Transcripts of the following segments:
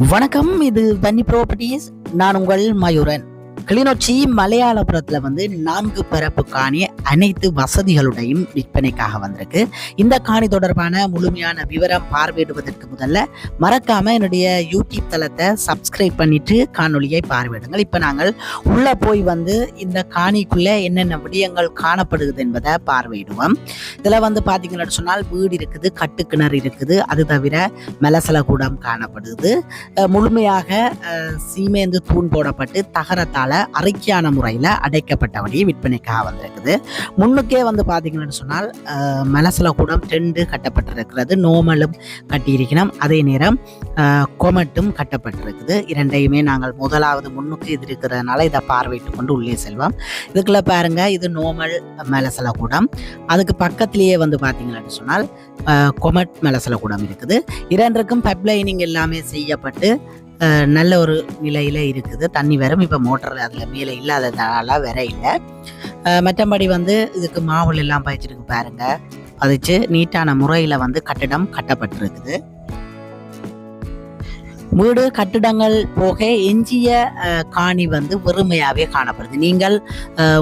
வணக்கம். இது வன்னி ப்ராப்பர்ட்டிஸ். நான் உங்கள் மயூரன். கிளிநொச்சி மலையாளபுரத்தில் 4 பரப்பு காணி அனைத்து வசதிகளுடையும் விற்பனைக்காக வந்திருக்கு. இந்த காணி தொடர்பான முழுமையான விவரம் பார்வையிடுவதற்கு முதல்ல மறக்காம என்னுடைய யூடியூப் தளத்தை சப்ஸ்கிரைப் பண்ணிட்டு காணொலியை பார்வையிடுங்கள். இப்போ நாங்கள் உள்ள போய் இந்த காணிக்குள்ள என்னென்ன விடயங்கள் காணப்படுகிறது என்பதை பார்வையிடுவோம். இதில் பார்த்தீங்கன்னு சொன்னால் வீடு இருக்குது, கட்டுக்கிணறு இருக்குது, அது தவிர மலசல கூடம் காணப்படுது. முழுமையாக சீமேந்து தூண் போடப்பட்டு தகரத்தால் அரைக்கியான முறையில் அடைக்கப்பட்டபடி விற்பனைக்காக வந்திருக்குது. முன்னுக்கே பார்த்தீங்கன்னு சொன்னால் மலசல கூடம் 2 கட்டப்பட்டிருக்கிறது. நோமலும் கட்டியிருக்கணும், அதே நேரம் கொமட்டும் கட்டப்பட்டிருக்குது. இரண்டையுமே நாங்கள் முதலாவது முன்னுக்கு இது இருக்கிறதுனால இதை பார்வையிட்டு கொண்டு உள்ளே செல்வோம். இதுக்குள்ள பாருங்க, இது நோமல் மலசல கூடம். அதுக்கு பக்கத்திலேயே பார்த்தீங்கன்னு சொன்னால் கொமட் மலசல கூடம் இருக்குது. இரண்டுக்கும் பைப்லைனிங் எல்லாமே செய்யப்பட்டு நல்ல ஒரு நிலையில் இருக்குது. தண்ணி வரும். இப்போ மோட்டர் அதில் மேலே இல்லாததுனால வர இல்லை. மற்றபடி இதுக்கு மாவுள் எல்லாம் பாய்ச்சிருக்கு பாருங்க. பதிச்சு நீட்டான முறையில் கட்டிடம் கட்டப்பட்டிருக்குது. வீடு கட்டிடங்கள் போக எஞ்சிய காணி வெறுமையாகவே காணப்படுது. நீங்கள்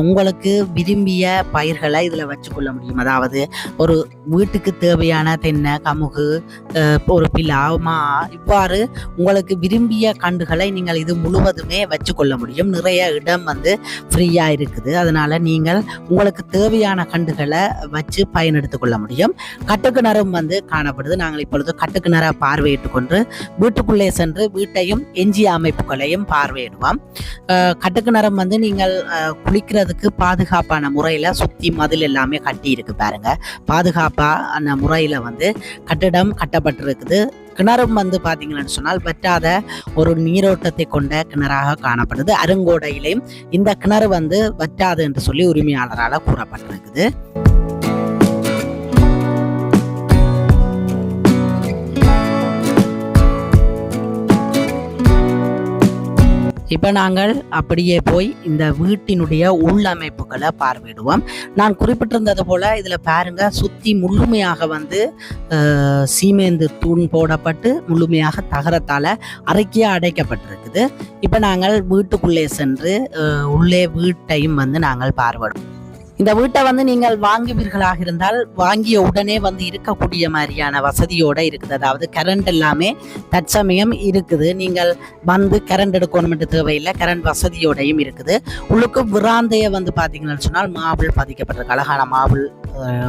உங்களுக்கு விரும்பிய பயிர்களை இதில் வச்சுக்கொள்ள முடியும். அதாவது ஒரு வீட்டுக்கு தேவையான தென்னை, கமுகு, ஒரு பிலா, மா, இவ்வாறு உங்களுக்கு விரும்பிய கண்டுகளை நீங்கள் இது முழுவதுமே வச்சுக்கொள்ள முடியும். நிறைய இடம் ஃப்ரீயாக இருக்குது. அதனால் நீங்கள் உங்களுக்கு தேவையான கண்டுகளை வச்சு பயனெடுத்து கொள்ள முடியும். கட்டுக்கிணறும் காணப்படுது. நாங்கள் இப்பொழுது கட்டுக்கிணறை பார்வையிட்டு கொண்டு வீட்டுக்குள்ளே சென்று வீட்டையும் எஞ்சிய அமைப்புகளையும் பார்வையிடுவோம். கட்டுக்கிணறம் நீங்கள் குளிக்கிறதுக்கு பாதுகாப்பான முறையில் சுற்றி மதில் எல்லாமே கட்டி இருக்கு பாருங்க. பாதுகாப்பான முறையில் கட்டிடம் கட்டப்பட்டிருக்குது. கிணறும் பார்த்தீங்கன்னு சொன்னால் வற்றாத ஒரு நீரோட்டத்தை கொண்ட கிணறாக காணப்படுது. அருங்கோடையிலையும் இந்த கிணறு வற்றாது என்று சொல்லி உரிமையாளரால் கூறப்பட்டிருக்குது. இப்போ நாங்கள் அப்படியே போய் இந்த வீட்டினுடைய உள்ளமைப்புகளை பார்வையிடுவோம். நான் குறிப்பிட்டிருந்தது போல இதில் பாருங்க, சுற்றி முழுமையாக சீமேந்து தூண் போடப்பட்டு முழுமையாக தகரத்தால் அரைக்கியாக அடைக்கப்பட்டிருக்குது. இப்போ நாங்கள் வீட்டுக்குள்ளே சென்று உள்ளே வீட்டையும் நாங்கள் பார்வையிடுவோம். இந்த வீட்டை நீங்கள் வாங்குவீர்களாக இருந்தால் வாங்கிய உடனே இருக்கக்கூடிய மாதிரியான வசதியோடு இருக்குது. அதாவது கரண்ட் எல்லாமே தற்சமயம் இருக்குது. நீங்கள் கரண்ட் எடுக்கணும் தேவையில்லை, கரண்ட் வசதியோடையும் இருக்குது. உள்ளுக்கு விராந்தையை பார்த்தீங்கன்னு சொன்னால் மாவுள் பதிக்கப்பட்டிருக்கு. அழகான மாவுள்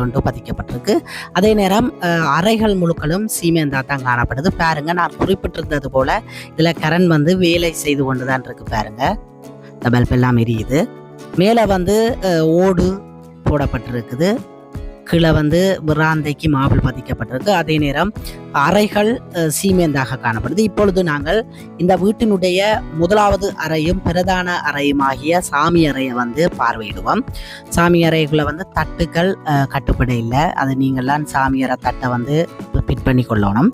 ஒன்று பதிக்கப்பட்டிருக்கு. அதே நேரம் அறைகள் முழுக்களும் சீமேந்தா தான் காணப்படுது. பாருங்க, நான் குறிப்பிட்டிருந்தது போல இதில் கரண்ட் வேலை செய்து கொண்டு தான் இருக்கு. பாருங்க, இந்த பல்ப் எல்லாம் எரியுது. மேலே ஓடு போடப்பட்டிருக்குது. கீழே விராந்தைக்கு மாவுள் பதிக்கப்பட்டிருக்கு. அதே நேரம் அறைகள் சீமேந்தாக காணப்படுது. இப்பொழுது நாங்கள் இந்த வீட்டினுடைய முதலாவது அறையும் பிரதான அறையும் ஆகிய சாமி அறையை பார்வையிடுவோம். சாமி அறைக்குள்ள தட்டுக்கள் கட்டுப்பட இல்லை. அது நீங்கள்லாம் சாமி அறை தட்டை ஃபிட் பண்ணி கொள்ளணும்.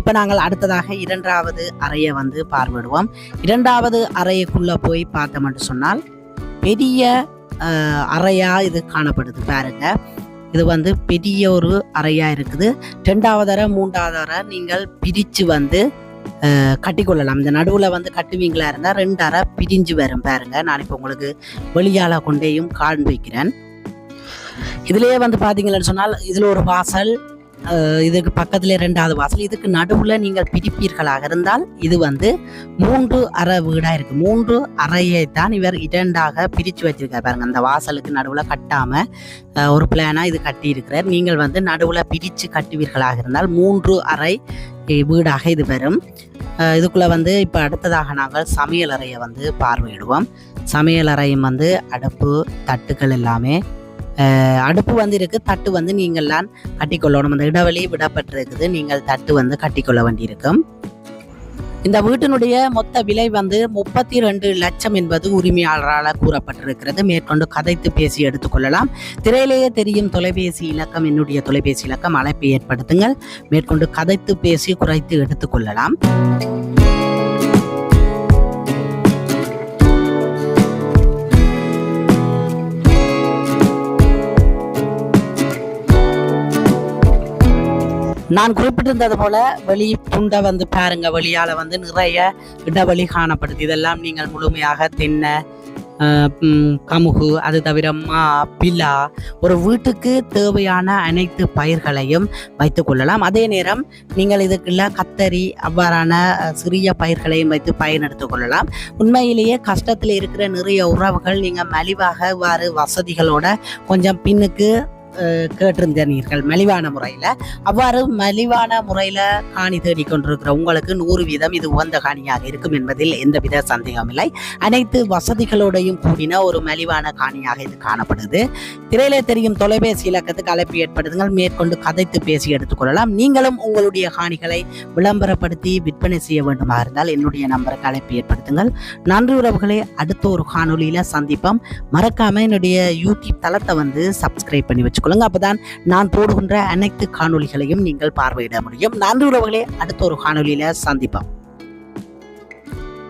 இப்போ நாங்கள் அடுத்ததாக இரண்டாவது அறையை பார்வையிடுவோம். இரண்டாவது அறைக்குள்ளே போய் பார்த்தோம்னு சொன்னால் பெரிய அறையா இது காணப்படுது. பாருங்க, இது பெரிய ஒரு அறையா இருக்குது. 2வது அறை 3வது அறை நீங்கள் பிரித்து கட்டிக்கொள்ளலாம். இந்த நடுவில் கட்டுவீங்களா இருந்தால் 2 அறை பிரிஞ்சு வரும். பாருங்க, நான் இப்போ உங்களுக்கு வெளியால கொண்டேயும் காண்பிக்கிறேன். இதுலேயே பார்த்தீங்கன்னு சொன்னால் இதில் ஒரு வாசல், இதுக்கு பக்கத்துல 2வது வாசல், இதுக்கு நடுவுல நீங்கள் பிரிப்பீர்களாக இருந்தால் இது 3 அறை வீடா இருக்கு. 3 அறையை தான் இவர் 2ஆக பிரிச்சு வச்சிருக்காரு. பாருங்க, அந்த வாசலுக்கு நடுவுல கட்டாம ஒரு பிளானா இது கட்டி இருக்கிறார். நீங்கள் நடுவுல பிரிச்சு கட்டுவீர்களாக இருந்தால் 3 அறை வீடாக இது வரும். இதுக்குள்ள இப்ப அடுத்ததாக நாங்கள் சமையல் அறையை பார்வையிடுவோம். சமையல் அறையும் அடுப்பு, தட்டுக்கள் எல்லாமே, அடுப்பு இருக்கு. தட்டு நீங்கள்லாம் கட்டிக்கொள்ளணும். அந்த இடைவெளி விடப்பட்டிருக்குது. நீங்கள் தட்டு கட்டிக்கொள்ள வேண்டியிருக்கும். இந்த வீட்டினுடைய மொத்த விலை 32 லட்சம் என்பது உரிமையாளரால் கூறப்பட்டிருக்கிறது. மேற்கொண்டு கதைத்து பேசி எடுத்துக்கொள்ளலாம். திரையிலேயே தெரியும் தொலைபேசி இலக்கம், என்னுடைய தொலைபேசி இலக்கம். அழைப்பை ஏற்படுத்துங்கள். மேற்கொண்டு கதைத்து பேசி குறைத்து எடுத்துக்கொள்ளலாம். நான் குறிப்பிட்டிருந்தது போல வெளி துண்டை வந்து பாருங்க, வெளியால் வந்து நிறைய இடவெளி காணப்படுது. இதெல்லாம் நீங்கள் முழுமையாக தென்னை, கமுகு, அது தவிர மா, பிலா, ஒரு வீட்டுக்கு தேவையான அனைத்து பயிர்களையும் வைத்துக் கொள்ளலாம். அதே நேரம் நீங்கள் இதுக்குள்ள கத்தரி அவ்வாறான சிறிய பயிர்களையும் வைத்து பயனெடுத்துக் கொள்ளலாம். உண்மையிலேயே கஷ்டத்தில் இருக்கிற நிறைய உறவுகள் நீங்கள் மலிவாக இவ்வாறு வசதிகளோட கொஞ்சம் பின்னுக்கு கேட்டிருந்தீர்கள் மலிவான முறையில். அவ்வாறு மலிவான முறையில் காணி தேடிக்கொண்டிருக்கிற உங்களுக்கு 100% இது உகந்த காணியாக இருக்கும் என்பதில் எந்தவித சந்தேகம் இல்லை. அனைத்து வசதிகளோடையும் கூடின ஒரு மலிவான காணியாக இது காணப்படுது. திரையிலே தெரியும் தொலைபேசி இலக்கத்துக்கு அழைப்பு ஏற்படுத்துங்கள், மேற்கொண்டு கதைத்து பேசி எடுத்துக்கொள்ளலாம். நீங்களும் உங்களுடைய காணிகளை விளம்பரப்படுத்தி விற்பனை செய்ய வேண்டுமா இருந்தால் என்னுடைய நம்பருக்கு அழைப்பு ஏற்படுத்துங்கள். நன்றி உறவுகளே, அடுத்த ஒரு காணொலியில சந்திப்போம். மறக்காம என்னுடைய யூடியூப் தளத்தை வந்து சப்ஸ்கிரைப் பண்ணி வச்சுக்கொள்ளுங்க. அப்பதான் நான் போடுகின்ற அனைத்து காணொலிகளையும் நீங்கள் பார்வையிட முடியும். நன்றி உறவுகளே, அடுத்த ஒரு காணொலியில சந்திப்போம்.